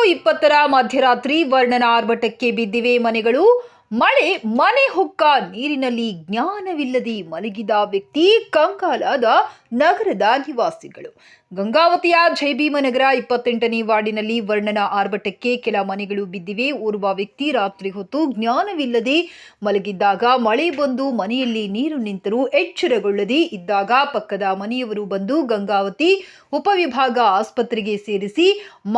19:20 ಮಧ್ಯರಾತ್ರಿ ವರ್ಣನ ಆರ್ಭಟಕ್ಕೆ ಬಿದ್ದಿವೆ ಮನೆಗಳು. ಮನೆ ಹೊಕ್ಕ ನೀರಿನಲ್ಲಿ ಜ್ಞಾನವಿಲ್ಲದೆ ಮಲಗಿದ ವ್ಯಕ್ತಿ ಕಂಗಾಲಾದ ನಗರದ ನಿವಾಸಿಗಳು. ಗಂಗಾವತಿಯ ಜಯಭೀಮನಗರ 28ನೇ ವಾರ್ಡಿನಲ್ಲಿ ವರ್ಣನ ಆರ್ಭಟಕ್ಕೆ ಕೆಲ ಮನೆಗಳು ಬಿದ್ದಿವೆ. ಓರ್ವ ವ್ಯಕ್ತಿ ರಾತ್ರಿ ಹೊತ್ತು ಜ್ಞಾನವಿಲ್ಲದೆ ಮಲಗಿದ್ದಾಗ ಮಳೆ ಬಂದು ಮನೆಯಲ್ಲಿ ನೀರು ನಿಂತರೂ ಎಚ್ಚರಗೊಳ್ಳದೆ ಇದ್ದಾಗ ಪಕ್ಕದ ಮನೆಯವರು ಬಂದು ಗಂಗಾವತಿ ಉಪವಿಭಾಗ ಆಸ್ಪತ್ರೆಗೆ ಸೇರಿಸಿ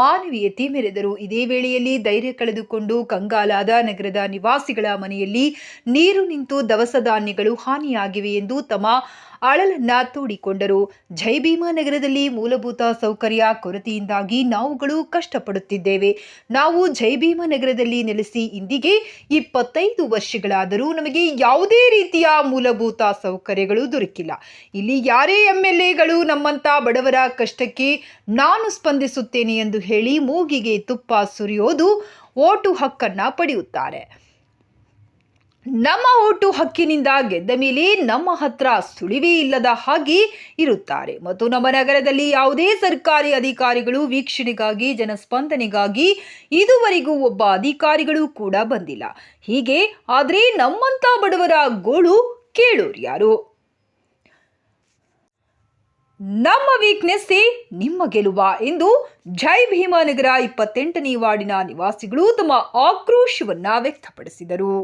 ಮಾನವೀಯತೆ ಮೆರೆದರು. ಇದೇ ವೇಳೆಯಲ್ಲಿ ಧೈರ್ಯ ಕಳೆದುಕೊಂಡು ಕಂಗಾಲಾದ ನಗರದ ನಿವಾಸಿಗಳ ಮನೆಯಲ್ಲಿ ನೀರು ನಿಂತು ದವಸ ಧಾನ್ಯಗಳು ಹಾನಿಯಾಗಿವೆ ಎಂದು ತಮ್ಮ ಅಳಲನ್ನ ತೋಡಿಕೊಂಡರು. ಜಯಭೀಮನಗರದಲ್ಲಿ ಮೂಲಭೂತ ಸೌಕರ್ಯ ಕೊರತೆಯಿಂದಾಗಿ ನಾವುಗಳು ಕಷ್ಟಪಡುತ್ತಿದ್ದೇವೆ. ನಾವು ಜಯಭೀಮನಗರದಲ್ಲಿ ನೆಲೆಸಿ ಇಂದಿಗೆ 25 ವರ್ಷಗಳಾದರೂ ನಮಗೆ ಯಾವುದೇ ರೀತಿಯ ಮೂಲಭೂತ ಸೌಕರ್ಯಗಳು ದೊರಕಿಲ್ಲ. ಇಲ್ಲಿ ಯಾರೇ MLAಗಳು ನಮ್ಮಂತ ಬಡವರ ಕಷ್ಟಕ್ಕೆ ನಾನು ಸ್ಪಂದಿಸುತ್ತೇನೆ ಎಂದು ಹೇಳಿ ಮೂಗಿಗೆ ತುಪ್ಪ ಸುರಿಯೋದು ಓಟು ಹಕ್ಕನ್ನ ಪಡೆಯುತ್ತಾರೆ. ನಮ್ಮ ಓಟು ಹಕ್ಕಿನಿಂದ ಗೆದ್ದ ಮೇಲೆ ನಮ್ಮ ಹತ್ರ ಸುಳಿವೇ ಇಲ್ಲದ ಹಾಗೆ ಇರುತ್ತಾರೆ ಮತ್ತು ನಮ್ಮ ನಗರದಲ್ಲಿ ಯಾವುದೇ ಸರ್ಕಾರಿ ಅಧಿಕಾರಿಗಳು ವೀಕ್ಷಣೆಗಾಗಿ ಜನಸ್ಪಂದನೆಗಾಗಿ ಇದುವರೆಗೂ ಒಬ್ಬ ಅಧಿಕಾರಿಗಳು ಕೂಡ ಬಂದಿಲ್ಲ. ಹೀಗೆ ಆದ್ರೆ ನಮ್ಮಂತ ಬಡವರ ಗೋಳು ಕೇಳೋರು ಯಾರು? ನಮ್ಮ ವೀಕ್ನೆಸ್ಸೇ ನಿಮ್ಮ ಗೆಲುವ ಎಂದು ಜಯಭೀಮನಗರ 28ನೇ ವಾರ್ಡಿನ ನಿವಾಸಿಗಳು ತಮ್ಮ ಆಕ್ರೋಶವನ್ನ ವ್ಯಕ್ತಪಡಿಸಿದರು.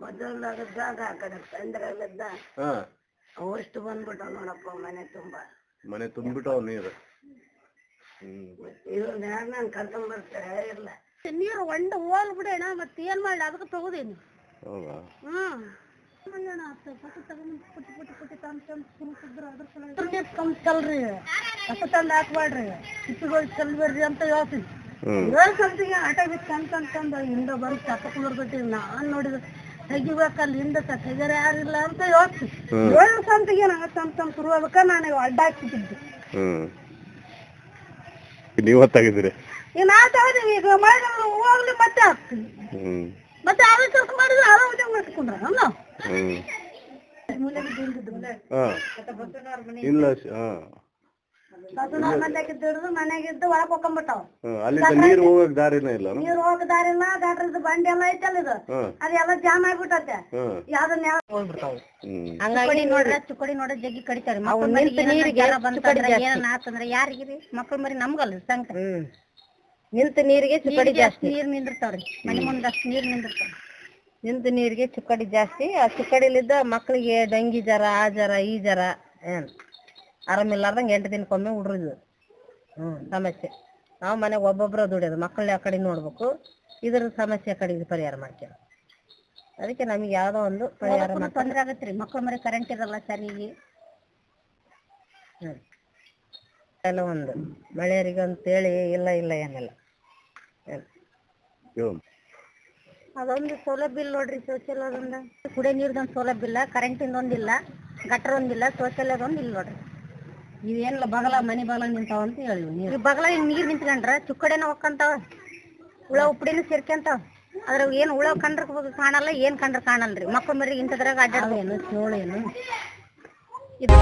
ಮೊದಲಾಗದಾಗ ಆ ಕಡೆ ಸಂದ್ರಾಗದ್ದ ಅವಷ್ಟು ಬಂದ್ಬಿಟ್ಟಾವ ನೋಡಪ್ಪ ಮನೆ ತುಂಬಿಟ್ಟಾವ ನೀರು. ಇವ್ರನ್ನ ಯಾರು ನಾನು ಕರ್ಕೊಂಡ್ ಬರ್ತಾರೆ ಇಲ್ಲ ನೀರು ಒಂಡ ಹೋಲ್ ಬಿಡೋಣ ಮತ್ತೆ ಏನ್ ಮಾಡ್ಲಿ ಅದಕ್ಕೆ ತಗೋದೇನು. ಕಮ್ಸಲ್ರಿ ಕಸ ತಂದ್ ಹಾಕ್ಬಾಡ್ರಿ ಕಿತ್ತುಗಳು ಚೆಲ್ಬೇಡ್ರಿ ಅಂತ ಹೇಳ್ತೀನಿ. ಹೇಳ್ಸಂತಿಗೆ ಆಟ ಬಿತ್ತು ಅಂತಂದ ಹಿಂದ ಬಂದು ಚಪ್ಪ ಕುಂದಿರ್ಬಿಟ್ಟಿವಿ. ನಾನ್ ನೋಡಿದ ತೆಗಿಬೇಕಲ್ಲ ಹಿಂದ ತೆಗ್ಯಾರ ಯಾರಿಲ್ಲ ಅಂತ ಹೇಳ್ತೀನಿ. ಏಳು ಸಂತಿಗೆ ನಂಗೆ ತಮ್ಮ ಶುರುವಾಗಕ್ಕ ನಾನು ಅಡ್ಡ ಹಾಕ್ಬಿಟ್ಟಿದ್ದೆ. ನೀವ್ ಹೊತ್ತಾಗಿದ್ದೀರಿ ಈಗ ನಾ ತಗೋದೀವಿ. ಈಗ ಮಾಡಿ ಹೋಗ್ಲಿ ಮತ್ತೆ ಹಾಕ್ತೀವಿ. ಮತ್ತೆ ಅವ್ರ ಕೆಲಸ ಮಾಡಿದ್ರೆ ಅವ್ರ ಉದ್ಯೋಗ ಮಾಡ್ಕೊಂಡ್ರ ನಾವು ಮನೆಗಿದ್ದು ಒಳಗ್ ಹೋಗ್ಕೊಂಡ್ಬಿಟ್ಟಾವ. ನೀರು ಹೋಗಕ್ ದಾರಿನ ಇಲ್ಲ. ನೀರ್ ಹೋಗಕ್ ದಾರಿ ಇಲ್ಲ. ಗಾಟ್ರದ ಬಂಡಿ ಎಲ್ಲ ಐತಲ್ಲ ಇದು ಅದೆಲ್ಲ ಜಾಮ್ ಆಗ್ಬಿಟ್ಟತೆ. ಯಾವ್ದನ್ನ ಹಂಗಾಗಿ ನೋಡ್ರ ಚುಕ್ಕಡಿ ನೋಡ್ರ ಜಗ್ಗಿ ಕಡಿತಾರೆ. ಏನಾತಂದ್ರ ಯಾರಿಗಿರಿ ಮಕ್ಳ ಮರಿ ನಮ್ಗಲ್ಲ ಸಂಕ ನಿಂತ ನೀರಿಗೆ ಚುಕ್ಕಡಿ ಜಾಸ್ತಿ. ನೀರ್ ನಿಂದಿರ್ತಾವ್ರಿ ಮನೆ ಮುಂದಷ್ಟು ನೀರ್ ನಿಂದಿರ್ತಾವ. ನಿಂತ ನೀರಿಗೆ ಚುಕ್ಕಡಿ ಜಾಸ್ತಿ. ಆ ಚುಕ್ಕಡಿಲಿದ್ದ ಮಕ್ಳಿಗೆ ಡೆಂಗಿ ಜ್ವರ ಆ ಜ್ವರ ಈ ಜ್ವರ ಏನ್ ಆರಾಮಿಲ್ಲಾರ್ದಂಗ 8 ದಿನಕ್ಕೊಮ್ಮೆ ಹುಡ್ರಿದು ಸಮಸ್ಯೆ. ನಾವು ಮನೆಗೆ ಒಬ್ಬೊಬ್ರ ದುಡಿಯೋದು ಮಕ್ಕಳನ್ನ ಆ ಕಡೆ ನೋಡ್ಬೇಕು. ಇದ್ರ ಸಮಸ್ಯೆ ಕಡೆಗೆ ಪರಿಹಾರ ಮಾಡ್ತೇವೆ. ಅದಕ್ಕೆ ನಮಗೆ ಯಾವ್ದೋ ಒಂದು ಪರಿಹಾರ ತೊಂದ್ರೆ ಆಗತ್ರಿ. ಮಕ್ಳ ಮರಿ ಕರೆಂಟ್ ಇರಲ್ಲ ಸರಿಗೆ ಎಲ್ಲ ಒಂದು ಮಳೆಯರಿಗೆ ಅಂತೇಳಿ ಇಲ್ಲ ಏನಿಲ್ಲ. ಅದೊಂದು ಸೌಲಭ್ಯ ಇಲ್ಲ ನೋಡ್ರಿ. ಶೌಚಾಲಯದೊಂದು ಕುಡಿಯೋ ನೀರ್ದೊಂದು ಸೌಲಭ್ಯ ಇಲ್ಲ. ಕರೆಂಟಿಂದ ಒಂದಿಲ್ಲ. ಗಟ್ರ ಒಂದಿಲ್ಲ. ಶೌಚಾಲಯದೊಂದು ಇಲ್ಲ ನೋಡ್ರಿ. ಇವೇನಿಲ್ಲ ಬಗಲ ಮನಿ ಬಗಲ ನಿಂತಾವ ಅಂತ ಹೇಳಿವಿ ನೀರು ಬಗಲ ನೀರ್ ನಿಂತ್ಕೊಂಡ್ರ ಚುಕ್ಕಡೆನ ಹೊಕ್ಕಂತಾವ ಹುಳ ಉಪ್ಪಡಿನ ಸೇರ್ಕೊಂತಾವ ಅದ್ರಾಗ ಏನ್ ಹುಳ ಕಂಡ್ರ ಕಾಣಲ್ಲ ಏನ್ ಕಂಡ್ರ ಕಾಣಲ್ರಿ ಮಕ್ಕಳ ಮರಿ ಇಂಥದ್ರಾಗ ಅಡ್ಡಾಡ್ದು ಏನು ಚೋಳು ಏನು ಇದು